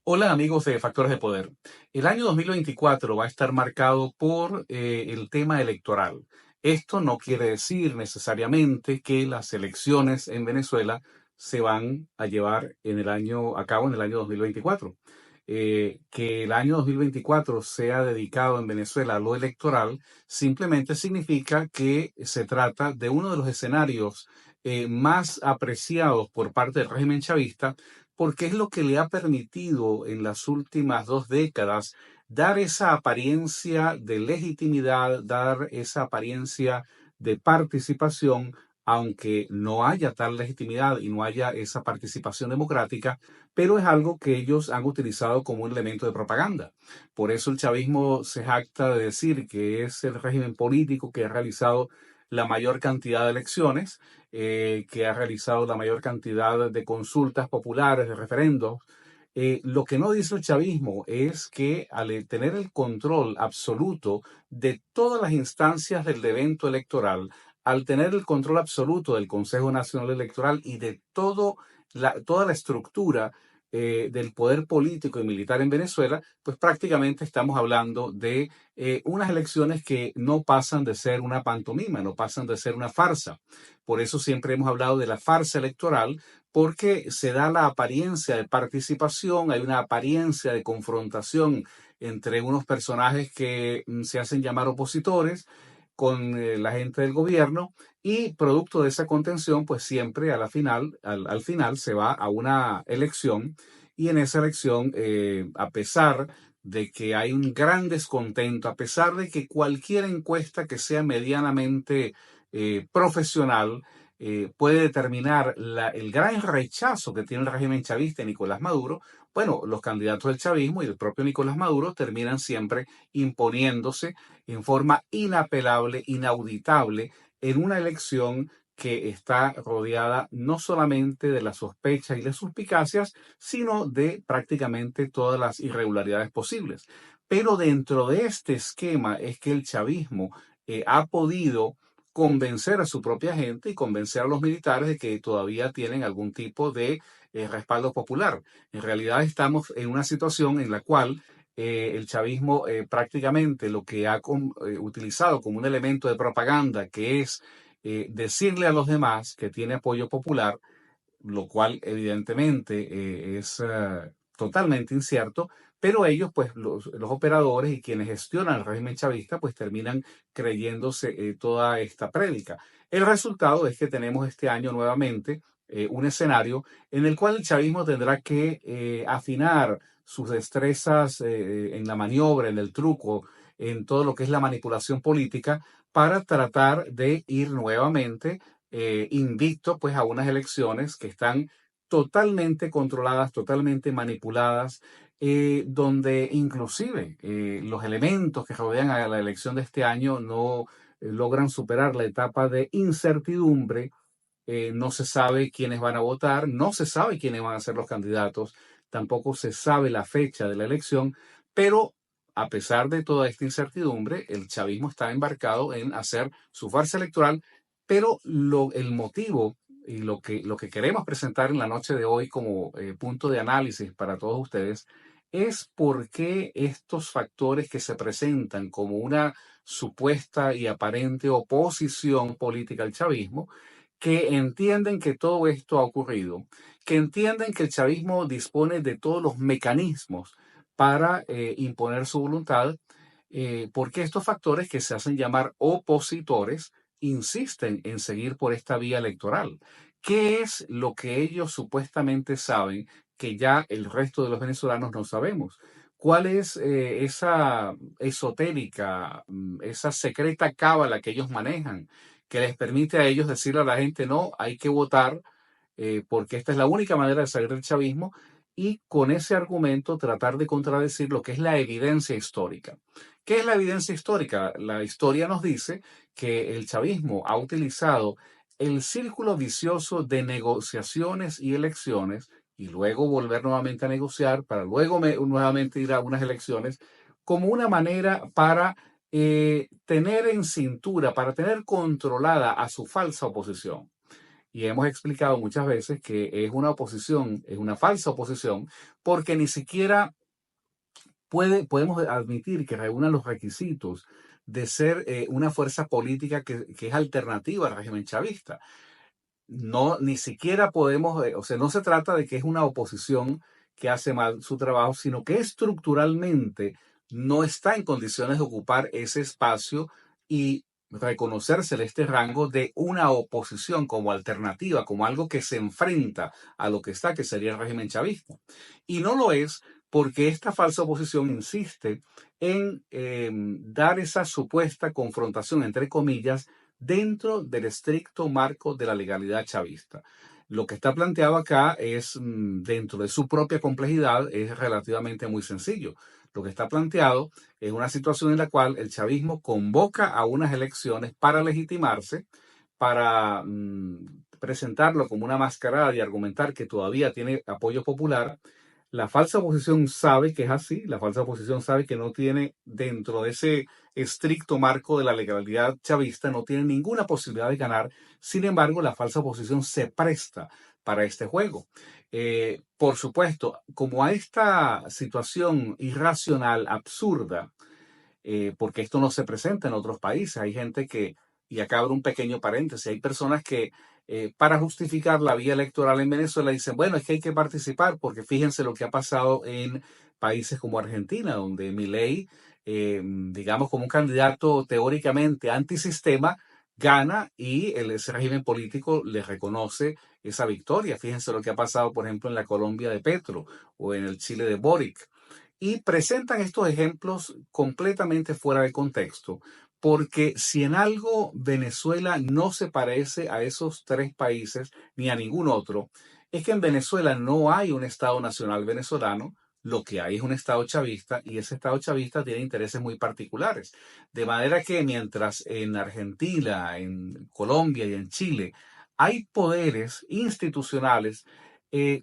Hola amigos de Factores de Poder. El año 2024 va a estar marcado por el tema electoral. Esto no quiere decir necesariamente que las elecciones en Venezuela se van a llevar a cabo en el año 2024. Que el año 2024 sea dedicado en Venezuela a lo electoral simplemente significa que se trata de uno de los escenarios más apreciados por parte del régimen chavista porque es lo que le ha permitido en las últimas 2 décadas dar esa apariencia de legitimidad, dar esa apariencia de participación, aunque no haya tal legitimidad y no haya esa participación democrática, pero es algo que ellos han utilizado como un elemento de propaganda. Por eso el chavismo se jacta de decir que es el régimen político que ha realizado la mayor cantidad de elecciones, que ha realizado la mayor cantidad de consultas populares, de referendos. Lo que no dice el chavismo es que al tener el control absoluto de todas las instancias del evento electoral, al tener el control absoluto del Consejo Nacional Electoral y de toda la estructura del poder político y militar en Venezuela, pues prácticamente estamos hablando de unas elecciones que no pasan de ser una pantomima, no pasan de ser una farsa. Por eso siempre hemos hablado de la farsa electoral, porque se da la apariencia de participación, hay una apariencia de confrontación entre unos personajes que se hacen llamar opositores con la gente del gobierno y producto de esa contención, pues siempre al final se va a una elección y en esa elección, a pesar de que hay un gran descontento, a pesar de que cualquier encuesta que sea medianamente profesional puede determinar el gran rechazo que tiene el régimen chavista de Nicolás Maduro, bueno, los candidatos del chavismo y el propio Nicolás Maduro terminan siempre imponiéndose en forma inapelable, inauditable, en una elección que está rodeada no solamente de las sospechas y las suspicacias, sino de prácticamente todas las irregularidades posibles. Pero dentro de este esquema es que el chavismo ha podido convencer a su propia gente y convencer a los militares de que todavía tienen algún tipo de respaldo popular. En realidad estamos en una situación en la cual el chavismo prácticamente lo que ha utilizado como un elemento de propaganda, que es decirle a los demás que tiene apoyo popular, lo cual evidentemente es totalmente incierto, pero ellos, pues los operadores y quienes gestionan el régimen chavista, pues terminan creyéndose toda esta prédica. El resultado es que tenemos este año nuevamente un escenario en el cual el chavismo tendrá que afinar sus destrezas en la maniobra, en el truco, en todo lo que es la manipulación política, para tratar de ir nuevamente invicto pues a unas elecciones que están totalmente controladas, totalmente manipuladas, donde inclusive los elementos que rodean a la elección de este año no logran superar la etapa de incertidumbre. No se sabe quiénes van a votar, no se sabe quiénes van a ser los candidatos, tampoco se sabe la fecha de la elección, pero a pesar de toda esta incertidumbre, el chavismo está embarcado en hacer su farsa electoral, pero el motivo y lo que queremos presentar en la noche de hoy como punto de análisis para todos ustedes es por qué estos factores que se presentan como una supuesta y aparente oposición política al chavismo, que entienden que todo esto ha ocurrido, que entienden que el chavismo dispone de todos los mecanismos para imponer su voluntad, porque estos factores que se hacen llamar opositores insisten en seguir por esta vía electoral. ¿Qué es lo que ellos supuestamente saben que ya el resto de los venezolanos no sabemos? ¿Cuál es esa esotérica, esa secreta cábala que ellos manejan, que les permite a ellos decirle a la gente, no, hay que votar porque esta es la única manera de salir del chavismo y con ese argumento tratar de contradecir lo que es la evidencia histórica? ¿Qué es la evidencia histórica? La historia nos dice que el chavismo ha utilizado el círculo vicioso de negociaciones y elecciones y luego volver nuevamente a negociar para luego nuevamente ir a unas elecciones como una manera para tener en cintura, para tener controlada a su falsa oposición. y hemos explicado muchas veces que es una oposición, es una falsa oposición, porque ni siquiera podemos admitir que reúna los requisitos de ser una fuerza política que es alternativa al régimen chavista. No, ni siquiera podemos, o sea, no se trata de que es una oposición que hace mal su trabajo, sino que estructuralmente no está en condiciones de ocupar ese espacio y reconocérsele este rango de una oposición como alternativa, como algo que se enfrenta a lo que está, que sería el régimen chavista. Y no lo es porque esta falsa oposición insiste en dar esa supuesta confrontación, entre comillas, dentro del estricto marco de la legalidad chavista. Lo que está planteado acá es, dentro de su propia complejidad, es relativamente muy sencillo. Lo que está planteado es una situación en la cual el chavismo convoca a unas elecciones para legitimarse, para presentarlo como una mascarada y argumentar que todavía tiene apoyo popular. La falsa oposición sabe que es así, la falsa oposición sabe que no tiene, dentro de ese estricto marco de la legalidad chavista, no tiene ninguna posibilidad de ganar. Sin embargo, la falsa oposición se presta para este juego. Por supuesto, como a esta situación irracional, absurda, porque esto no se presenta en otros países. Hay gente que, y acá abro un pequeño paréntesis, hay personas que para justificar la vía electoral en Venezuela dicen, bueno, es que hay que participar porque fíjense lo que ha pasado en países como Argentina, donde Milei, digamos, como un candidato teóricamente antisistema, gana y ese régimen político le reconoce esa victoria. Fíjense lo que ha pasado, por ejemplo, en la Colombia de Petro o en el Chile de Boric, y presentan estos ejemplos completamente fuera de contexto, porque si en algo Venezuela no se parece a esos tres países ni a ningún otro, es que en Venezuela no hay un Estado nacional venezolano, lo que hay es un Estado chavista y ese Estado chavista tiene intereses muy particulares. De manera que mientras en Argentina, en Colombia y en Chile hay poderes institucionales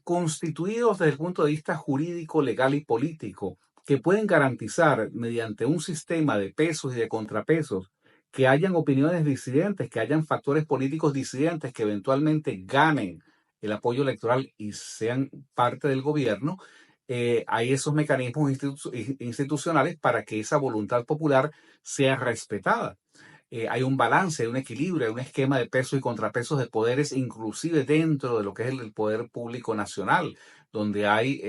constituidos desde el punto de vista jurídico, legal y político, que pueden garantizar mediante un sistema de pesos y de contrapesos que hayan opiniones disidentes, que hayan factores políticos disidentes que eventualmente ganen el apoyo electoral y sean parte del gobierno. Hay esos mecanismos institucionales para que esa voluntad popular sea respetada. Hay un balance, hay un equilibrio, hay un esquema de pesos y contrapesos de poderes, inclusive dentro de lo que es el poder público nacional, donde hay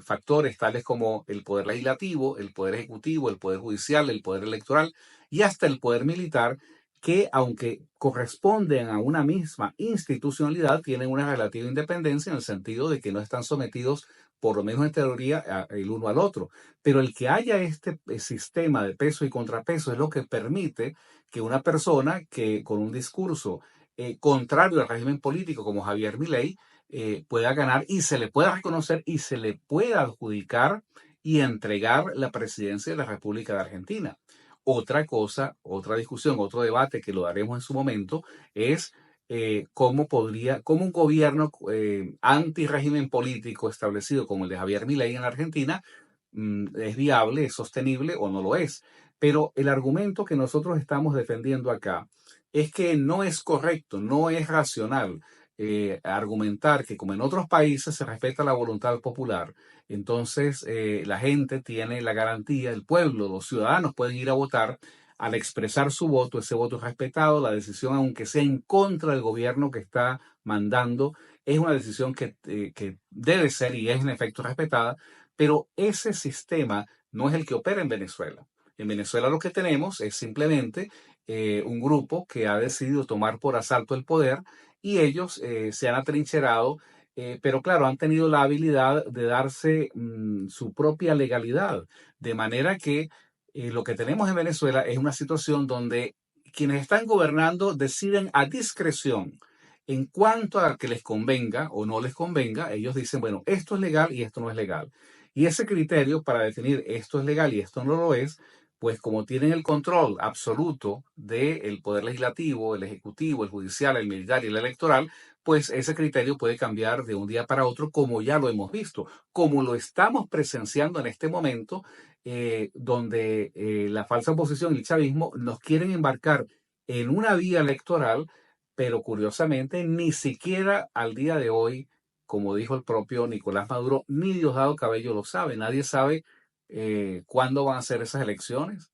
factores tales como el poder legislativo, el poder ejecutivo, el poder judicial, el poder electoral y hasta el poder militar, que aunque corresponden a una misma institucionalidad, tienen una relativa independencia en el sentido de que no están sometidos, por lo menos en teoría, el uno al otro. Pero el que haya este sistema de peso y contrapeso es lo que permite que una persona que con un discurso contrario al régimen político como Javier Milei pueda ganar y se le pueda reconocer y se le pueda adjudicar y entregar la presidencia de la República de Argentina. Otra cosa, otra discusión, otro debate que lo daremos en su momento es cómo un gobierno anti-régimen político establecido como el de Javier Milei en Argentina es viable, es sostenible o no lo es. Pero el argumento que nosotros estamos defendiendo acá es que no es correcto, no es racional argumentar que como en otros países se respeta la voluntad popular, entonces la gente tiene la garantía, el pueblo, los ciudadanos pueden ir a votar. Al expresar su voto, ese voto es respetado, la decisión, aunque sea en contra del gobierno que está mandando, es una decisión que debe ser y es en efecto respetada, pero ese sistema no es el que opera en Venezuela. En Venezuela lo que tenemos es simplemente un grupo que ha decidido tomar por asalto el poder y ellos se han atrincherado, pero claro, han tenido la habilidad de darse su propia legalidad. De manera que lo que tenemos en Venezuela es una situación donde quienes están gobernando deciden a discreción en cuanto a que les convenga o no les convenga. Ellos dicen, bueno, esto es legal y esto no es legal. Y ese criterio para definir esto es legal y esto no lo es, pues como tienen el control absoluto del poder legislativo, el ejecutivo, el judicial, el militar y el electoral, pues ese criterio puede cambiar de un día para otro, como ya lo hemos visto, como lo estamos presenciando en este momento, donde la falsa oposición y el chavismo nos quieren embarcar en una vía electoral pero curiosamente ni siquiera al día de hoy, como dijo el propio Nicolás Maduro, ni Diosdado Cabello lo sabe. Nadie sabe cuándo van a ser esas elecciones.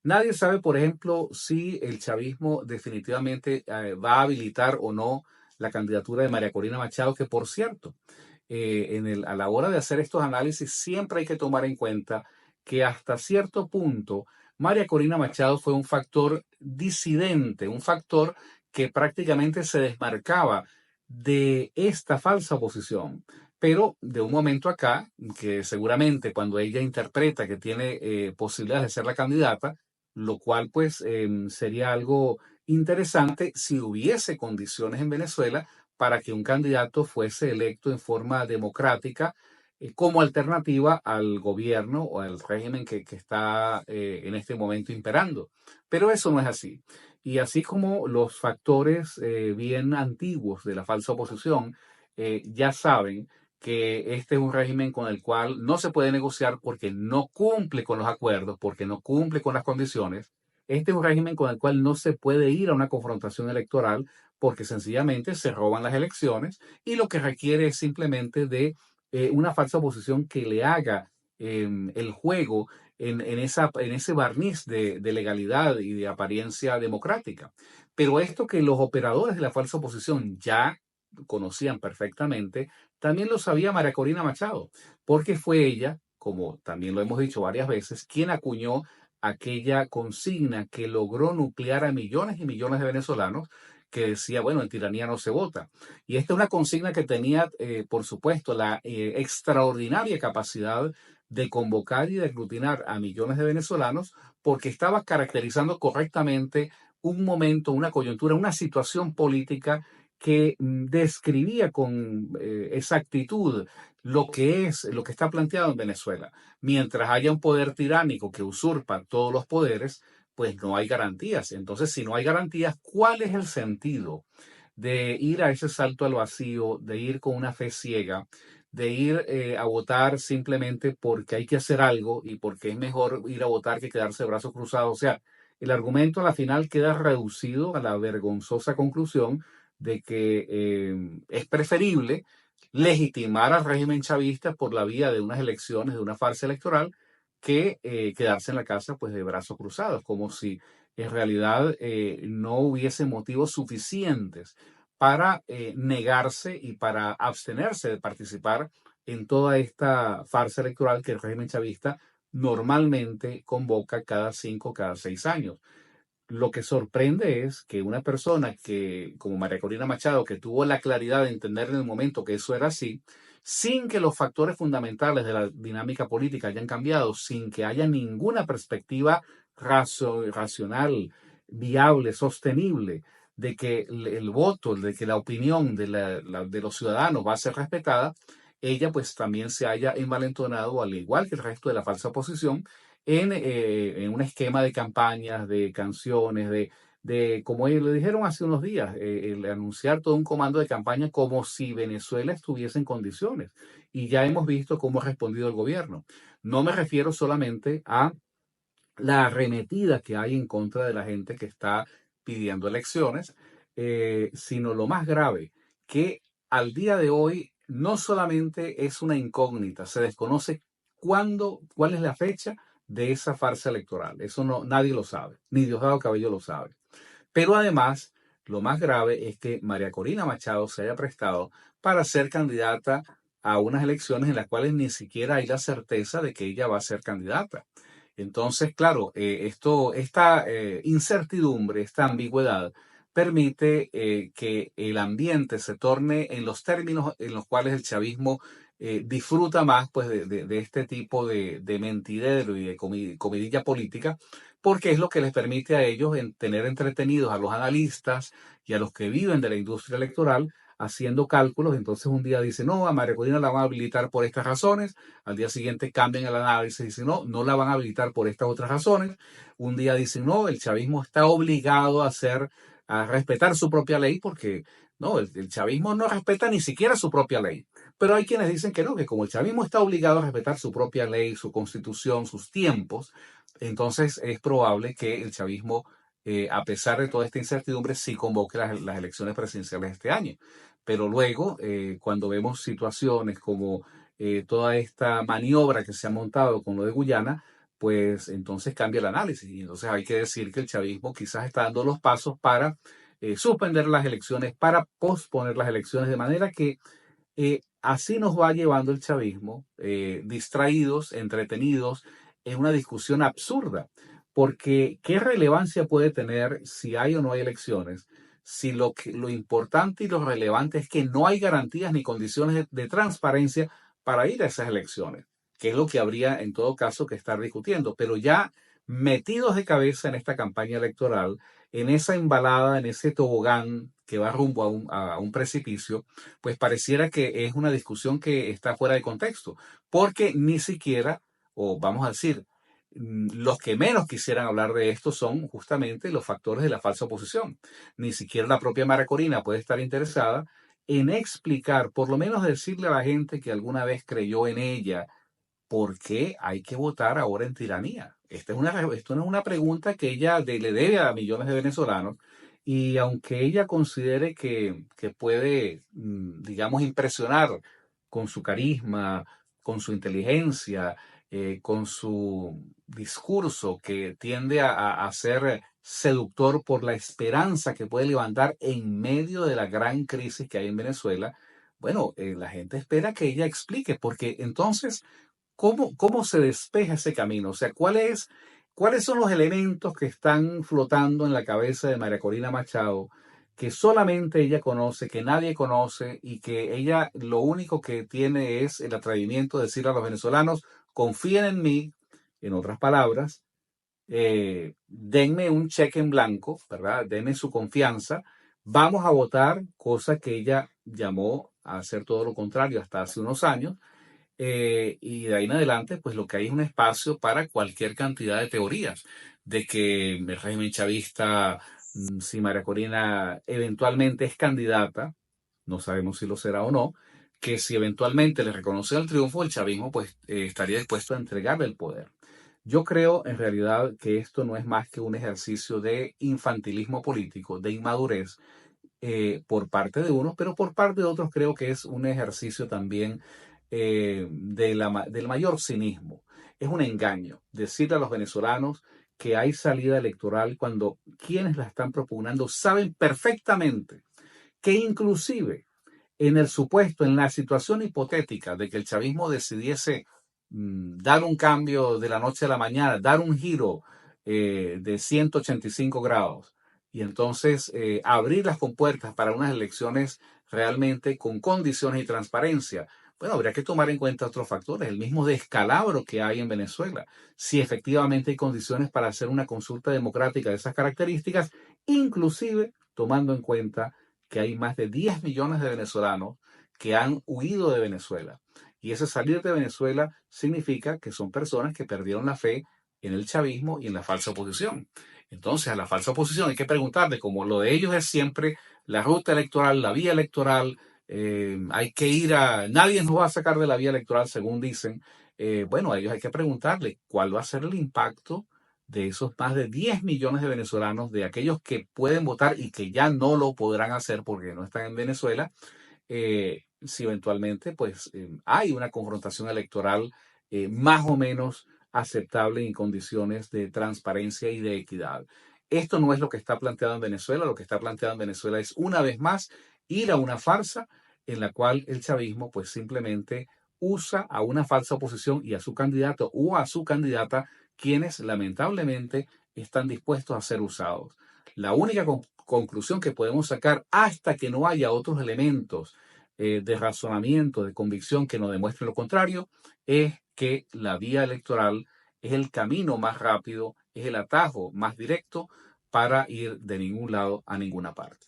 Nadie sabe, por ejemplo, si el chavismo definitivamente va a habilitar o no la candidatura de María Corina Machado, que por cierto, a la hora de hacer estos análisis siempre hay que tomar en cuenta que hasta cierto punto María Corina Machado fue un factor disidente, un factor que prácticamente se desmarcaba de esta falsa oposición. Pero de un momento acá, que seguramente cuando ella interpreta que tiene posibilidades de ser la candidata, lo cual pues sería algo interesante si hubiese condiciones en Venezuela para que un candidato fuese electo en forma democrática como alternativa al gobierno o al régimen que está en este momento imperando. Pero eso no es así. Y así como los factores bien antiguos de la falsa oposición ya saben que este es un régimen con el cual no se puede negociar porque no cumple con los acuerdos, porque no cumple con las condiciones. Este es un régimen con el cual no se puede ir a una confrontación electoral porque sencillamente se roban las elecciones y lo que requiere es simplemente de una falsa oposición que le haga el juego en ese barniz de legalidad y de apariencia democrática. Pero esto que los operadores de la falsa oposición ya conocían perfectamente, también lo sabía María Corina Machado, porque fue ella, como también lo hemos dicho varias veces, quien acuñó aquella consigna que logró nuclear a millones y millones de venezolanos que decía, bueno, en tiranía no se vota. Y esta es una consigna que tenía, por supuesto, la extraordinaria capacidad de convocar y de aglutinar a millones de venezolanos porque estaba caracterizando correctamente un momento, una coyuntura, una situación política que describía con exactitud lo que está planteado en Venezuela. Mientras haya un poder tiránico que usurpa todos los poderes, pues no hay garantías. Entonces, si no hay garantías, ¿cuál es el sentido de ir a ese salto al vacío, de ir con una fe ciega, de ir a votar simplemente porque hay que hacer algo y porque es mejor ir a votar que quedarse de brazos cruzados? O sea, el argumento a la final queda reducido a la vergonzosa conclusión de que es preferible legitimar al régimen chavista por la vía de unas elecciones, de una farsa electoral, que quedarse en la casa pues de brazos cruzados, como si en realidad no hubiese motivos suficientes para negarse y para abstenerse de participar en toda esta farsa electoral que el régimen chavista normalmente convoca cada 5, cada 6 años. Lo que sorprende es que una persona que, como María Corina Machado, que tuvo la claridad de entender en el momento que eso era así, sin que los factores fundamentales de la dinámica política hayan cambiado, sin que haya ninguna perspectiva racional, viable, sostenible, de que el voto, de que la opinión de los ciudadanos va a ser respetada, ella pues también se haya envalentonado, al igual que el resto de la falsa oposición, en un esquema de campañas, de canciones, como ellos le dijeron hace unos días, el anunciar todo un comando de campaña como si Venezuela estuviese en condiciones. Y ya hemos visto cómo ha respondido el gobierno. No me refiero solamente a la arremetida que hay en contra de la gente que está pidiendo elecciones, sino lo más grave, que al día de hoy no solamente es una incógnita, se desconoce cuál es la fecha de esa farsa electoral. Eso no, nadie lo sabe, ni Diosdado Cabello lo sabe. Pero además, lo más grave es que María Corina Machado se haya prestado para ser candidata a unas elecciones en las cuales ni siquiera hay la certeza de que ella va a ser candidata. Entonces, claro, esta incertidumbre, esta ambigüedad, permite que el ambiente se torne en los términos en los cuales el chavismo disfruta más pues, de este tipo de mentidero y de comidilla política, porque es lo que les permite a ellos tener entretenidos a los analistas y a los que viven de la industria electoral haciendo cálculos. Entonces un día dicen, no, a María Corina la van a habilitar por estas razones, al día siguiente cambian el análisis y dicen, no, no la van a habilitar por estas otras razones. Un día dicen, no, el chavismo está obligado a respetar su propia ley porque no, el chavismo no respeta ni siquiera su propia ley. Pero hay quienes dicen que no, que como el chavismo está obligado a respetar su propia ley, su constitución, sus tiempos, entonces es probable que el chavismo a pesar de toda esta incertidumbre, sí convoque las elecciones presidenciales este año. Pero luego, cuando vemos situaciones como toda esta maniobra que se ha montado con lo de Guyana, pues entonces cambia el análisis. Y entonces hay que decir que el chavismo quizás está dando los pasos para suspender las elecciones, para posponer las elecciones, de manera que así nos va llevando el chavismo, distraídos, entretenidos, en una discusión absurda. Porque, ¿qué relevancia puede tener si hay o no hay elecciones? Si lo importante y lo relevante es que no hay garantías ni condiciones de transparencia para ir a esas elecciones, que es lo que habría en todo caso que estar discutiendo. Pero ya metidos de cabeza en esta campaña electoral, en esa embalada, en ese tobogán que va rumbo a un precipicio, pues pareciera que es una discusión que está fuera de contexto, porque ni siquiera, o vamos a decir, los que menos quisieran hablar de esto son justamente los factores de la falsa oposición. Ni siquiera la propia Mara Corina puede estar interesada en explicar, por lo menos decirle a la gente que alguna vez creyó en ella, ¿por qué hay que votar ahora en tiranía? Esto no es una pregunta que ella le debe a millones de venezolanos, y aunque ella considere que puede, digamos, impresionar con su carisma, con su inteligencia, con su discurso que tiende a ser seductor por la esperanza que puede levantar en medio de la gran crisis que hay en Venezuela, bueno, la gente espera que ella explique, porque entonces ¿cómo se despeja ese camino? O sea, ¿cuáles son los elementos que están flotando en la cabeza de María Corina Machado que solamente ella conoce, que nadie conoce y que ella lo único que tiene es el atrevimiento de decir a los venezolanos, confíen en mí, en otras palabras, denme un cheque en blanco, ¿verdad? Denme su confianza, vamos a votar, cosa que ella llamó a hacer todo lo contrario hasta hace unos años, y de ahí en adelante, pues lo que hay es un espacio para cualquier cantidad de teorías, de que el régimen chavista, si María Corina eventualmente es candidata, no sabemos si lo será o no, que si eventualmente le reconoce el triunfo, el chavismo pues estaría dispuesto a entregarle el poder. Yo creo en realidad que esto no es más que un ejercicio de infantilismo político, de inmadurez, por parte de unos, pero por parte de otros creo que es un ejercicio también del mayor cinismo. Es un engaño decirle a los venezolanos que hay salida electoral cuando quienes la están propugnando saben perfectamente que inclusive en el supuesto, en la situación hipotética de que el chavismo decidiese dar un cambio de la noche a la mañana, dar un giro de 185 grados y entonces abrir las compuertas para unas elecciones realmente con condiciones y transparencia. Bueno, habría que tomar en cuenta otros factores, el mismo descalabro que hay en Venezuela, si efectivamente hay condiciones para hacer una consulta democrática de esas características, inclusive tomando en cuenta que hay más de 10 millones de venezolanos que han huido de Venezuela. Y ese salir de Venezuela significa que son personas que perdieron la fe en el chavismo y en la falsa oposición. Entonces, a la falsa oposición hay que preguntarle, como lo de ellos es siempre la ruta electoral, la vía electoral, hay que ir a... Nadie nos va a sacar de la vía electoral, según dicen. Bueno, a ellos hay que preguntarle cuál va a ser el impacto de esos más de 10 millones de venezolanos, de aquellos que pueden votar y que ya no lo podrán hacer porque no están en Venezuela, si eventualmente pues hay una confrontación electoral más o menos aceptable en condiciones de transparencia y de equidad. Esto no es lo que está planteado en Venezuela. Lo que está planteado en Venezuela es una vez más ir a una farsa en la cual el chavismo pues simplemente usa a una falsa oposición y a su candidato o a su candidata, quienes lamentablemente están dispuestos a ser usados. La única conclusión que podemos sacar hasta que no haya otros elementos de razonamiento, de convicción que nos demuestren lo contrario, es que la vía electoral es el camino más rápido, es el atajo más directo para ir de ningún lado a ninguna parte.